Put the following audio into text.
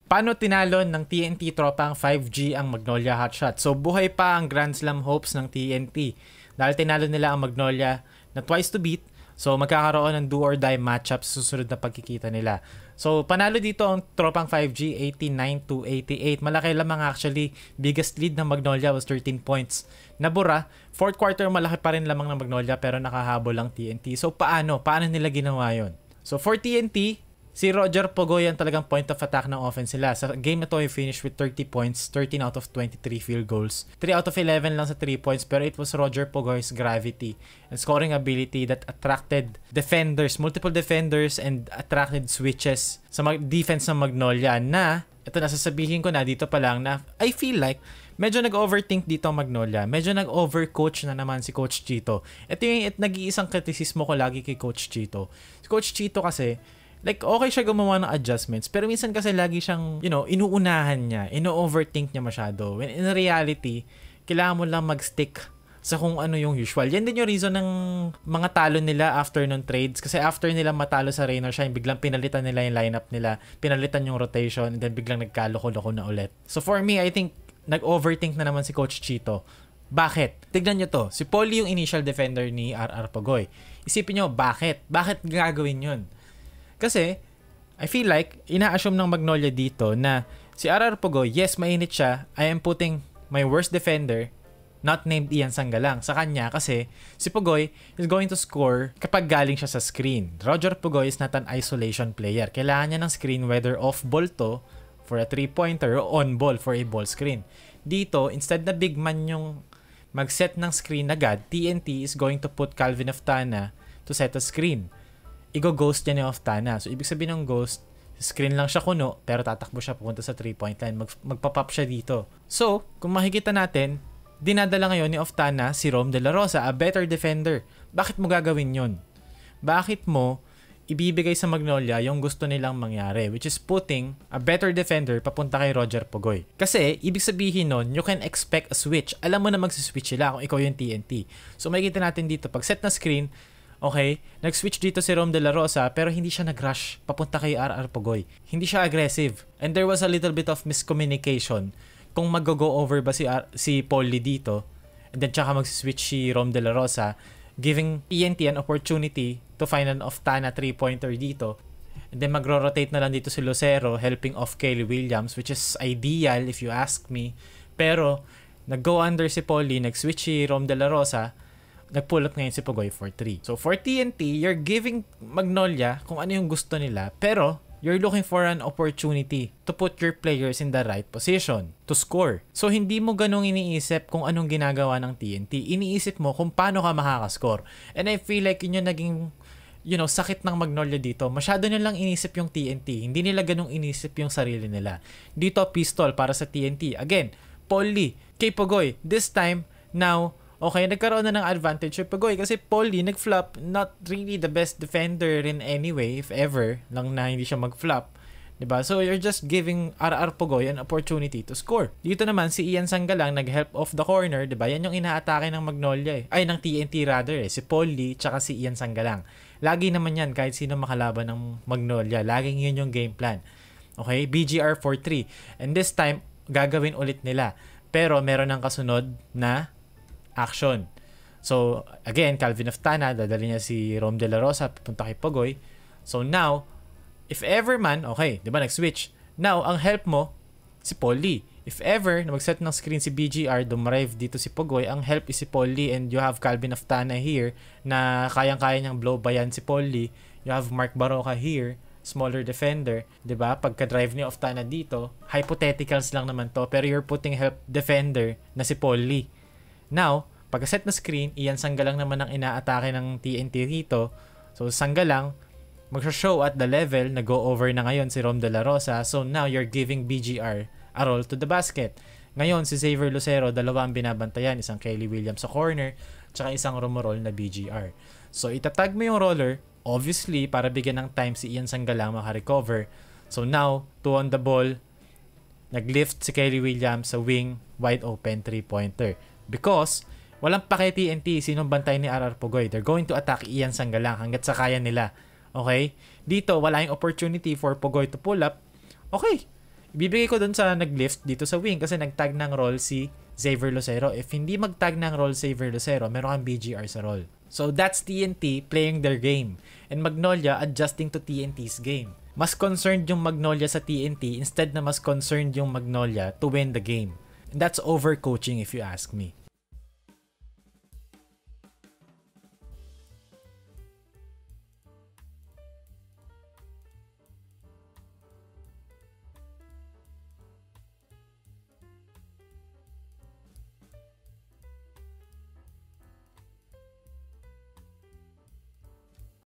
Paano tinalo ng TNT tropa ang 5G ang Magnolia Hotshot? So buhay pa ang Grand Slam hopes ng TNT. Dahil tinalo nila ang Magnolia na twice to beat, so magkakaroon ng do or die matchup sa susunod na pagkikita nila. So panalo dito ang tropang 5G 89-88. Malaki lamang actually. Biggest lead ng Magnolia was 13 points. Nabura, fourth quarter malaki pa rin lamang ng Magnolia pero nakahabol ang TNT. So paano nila ginawa yon? So for TNT, si Roger Pogoy ang talagang point of attack ng offense nila. Sa game na to, he finished with 30 points, 13 out of 23 field goals. 3 out of 11 lang sa 3 points, pero it was Roger Pogoy's gravity and scoring ability that attracted defenders, multiple defenders, and attracted switches sa defense ng Magnolia na, ito na sasabihin ko na dito pa lang na I feel like medyo nag-overthink dito ang Magnolia. Medyo nag-overcoach na naman si Coach Chito. Ito yung nag-iisang kritisismo ko lagi kay Coach Chito. Si Coach Chito kasi, like, okay siya gumawa ng adjustments, pero minsan kasi lagi siyang, inuunahan niya, ino-overthink niya masyado. When in reality, kailangan mo lang mag-stick sa kung ano yung usual. Yan din yung reason ng mga talo nila after ng trades. Kasi after nila matalo sa Rain or Shine, biglang pinalitan nila yung lineup nila, pinalitan yung rotation, and then biglang nagkaloko-loko na ulit. So for me, I think, nag-overthink na naman si Coach Chito. Bakit? Tignan nyo to. Si Paulie yung initial defender ni RR Pogoy. Isipin nyo, bakit? Bakit gagawin yun? Kasi, I feel like, ina-assume ng Magnolia dito na si RR Pogoy, yes, mainit siya. I am putting my worst defender, not named Ian Sanggalang, sa kanya kasi si Pogoy is going to score kapag galing siya sa screen. Roger Pogoy is not an isolation player. Kailangan niya ng screen whether off-ball to for a 3-pointer o on-ball for a ball screen. Dito, instead na big man yung mag-set ng screen agad, TNT is going to put Calvin Oftana to set a screen. Igo-ghost niya ni Oftana. So, ibig sabihin ng ghost, screen lang siya kuno, pero tatakbo siya pupunta sa 3-point line. Magpa-pop siya dito. So, kung makikita natin, dinadala ngayon ni Oftana si Rom De La Rosa, a better defender. Bakit mo gagawin yun? Bakit mo ibibigay sa Magnolia yung gusto nilang mangyari, which is putting a better defender papunta kay Roger Pogoy? Kasi, ibig sabihin nun, you can expect a switch. Alam mo na magsiswitch sila kung ikaw yung TNT. So, makikita natin dito, pag set na screen, okay, nag-switch dito si Rom De La Rosa pero hindi siya nag-rush papunta kay RR Pogoy. Hindi siya aggressive. And there was a little bit of miscommunication kung mag-go over ba si Paulie dito. And then tsaka mag-switch si Rom De La Rosa, giving TNT an opportunity to find an Oftana 3-pointer dito. And then magro-rotate na lang dito si Lucero helping off Kelly Williams, which is ideal if you ask me. Pero nag-go under si Paulie, nag-switch si Rom De La Rosa, nag-pull up ngayon si Pogoy for 3. So for TNT, you're giving Magnolia kung ano yung gusto nila, pero you're looking for an opportunity to put your players in the right position to score. So hindi mo ganong iniisip kung anong ginagawa ng TNT. Iniisip mo kung paano ka makakascore. And I feel like yun yung naging sakit ng Magnolia dito. Masyado nilang inisip yung TNT. Hindi nila ganong inisip yung sarili nila. Dito, pistol para sa TNT. Again, Paulie, kay Pogoy. This time, now, okay, nagkaroon na ng advantage si Pogoy kasi Paulie nag-flop, not really the best defender in any way, if ever, lang na hindi siya mag-flop. Diba? So, you're just giving RR Pogoy an opportunity to score. Dito naman, si Ian Sanggalang nag-help off the corner, diba? Yan yung inaatake ng Magnolia eh. Ay, ng TNT rather eh. Si Paulie, tsaka si Ian Sanggalang. Lagi naman yan, kahit sino makalaban ng Magnolia. Laging yun yung game plan. Okay? BGR for 3. And this time, gagawin ulit nila. Pero, meron ng kasunod na action. So, again, Calvin Oftana, dadali niya si Rom De La Rosa, pupunta kay Pogoy. So, now, if ever man, okay, di ba, nag-switch. Now, ang help mo, si Paulie. If ever, na mag-set ng screen si BGR, dumarive dito si Pogoy, ang help is si Paulie and you have Calvin Oftana here na kayang-kaya niyang blow bayan si Paulie. You have Mark Baroka here, smaller defender, 'di ba? Pagka-drive ni Oftana dito, hypotheticals lang naman to, pero you're putting help defender na si Paulie. Now, pagka-set na screen, Ian Sanggalang naman ang inaatake ng TNT rito. So, Sanggalang mag-show at the level, nag-go over na ngayon si Rom De La Rosa. So, now you're giving BGR a roll to the basket. Ngayon, si Xavier Lucero, dalawa ang binabantayan. Isang Kelly Williams sa corner, tsaka isang rumoroll na BGR. So, itatag mo yung roller, obviously, para bigyan ng time si Ian Sanggalang makarecover. So, now, 2 on the ball, nag-lift si Kelly Williams sa wing, wide open 3-pointer. Because, walang pake TNT, sinong bantay ni RR Pogoy. They're going to attack Ian Sanggalang hanggat sa kaya nila. Okay? Dito, wala yung opportunity for Pogoy to pull up. Okay. Ibibigay ko dun sa nag-lift dito sa wing kasi nag-tag ng role si Xavier Lucero. If hindi mag-tag ng role Xavier Lucero, meron kang BGR sa role. So that's TNT playing their game and Magnolia adjusting to TNT's game. Mas concerned yung Magnolia sa TNT instead na mas concerned yung Magnolia to win the game. And that's overcoaching if you ask me.